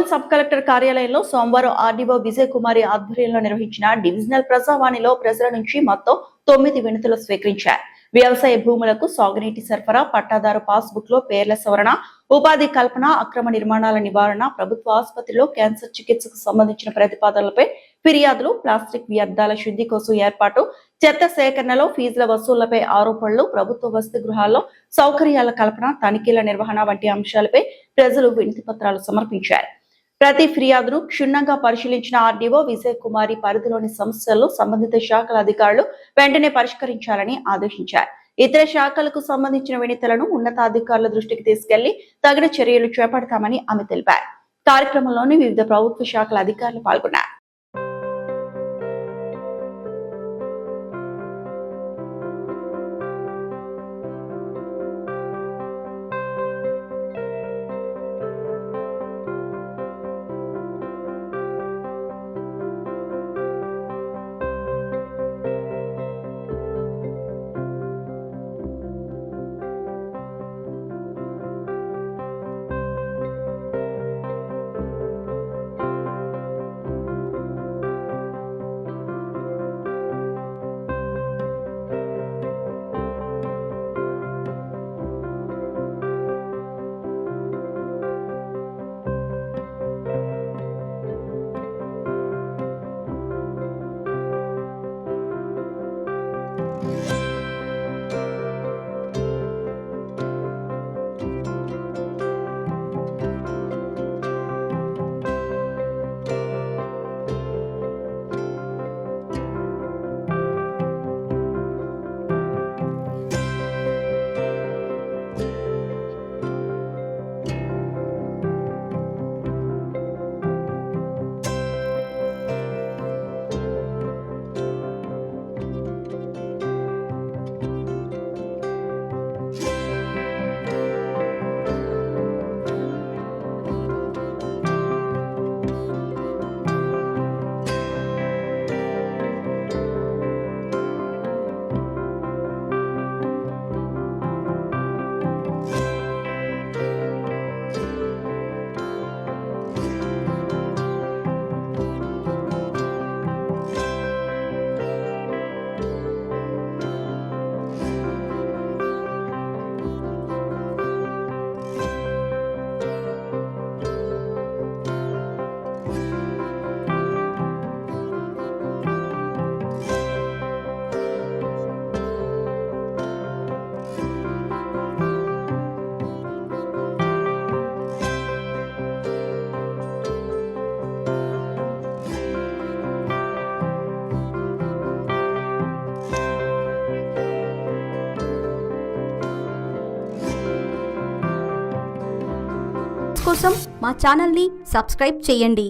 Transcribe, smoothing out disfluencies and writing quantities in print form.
Sub collector కార్యాలయంలో సోమవారం RDO Vijay కుమారి ఆధ్వర్యంలో నిర్వహించిన డివిజనల్ ప్రజావాణిలో ప్రజల నుంచి మొత్తం 9 వినతులు స్వీకరించారు. వ్యవసాయ భూములకు సాగునీటి సరఫరా, పట్టాదారు పాస్బుక్ లో పేర్ల సవరణ, ఉపాధి కల్పన, అక్రమ నిర్మాణాల నివారణ, ప్రభుత్వ ఆసుపత్రిలో క్యాన్సర్ చికిత్సకు సంబంధించిన ప్రతిపాదనలపై ఫిర్యాదులు, ప్లాస్టిక్ వ్యర్థాల శుద్ధి కోసం ఏర్పాటు, చెత్త సేకరణలో ఫీజుల వసూళ్లపై ఆరోపణలు, ప్రభుత్వ వసతి గృహాల్లో సౌకర్యాల కల్పన, తనిఖీల నిర్వహణ వంటి అంశాలపై ప్రజలు వినతి పత్రాలు సమర్పించారు. ప్రతి ఫిర్యాదును క్షుణ్ణంగా పరిశీలించిన ఆర్డీఓ విజయ్ కుమారి పరిధిలోని సమస్యలను సంబంధిత శాఖల అధికారులు వెంటనే పరిష్కరించాలని ఆదేశించారు. ఇతర శాఖలకు సంబంధించిన వినతులను ఉన్నతాధికారుల దృష్టికి తీసుకెళ్లి తగిన చర్యలు చేపడతామని ఆమె తెలిపారు. కార్యక్రమంలోని వివిధ ప్రభుత్వ శాఖల అధికారులు పాల్గొన్నారు. కోసం మా ఛానల్ని సబ్స్క్రైబ్ చేయండి.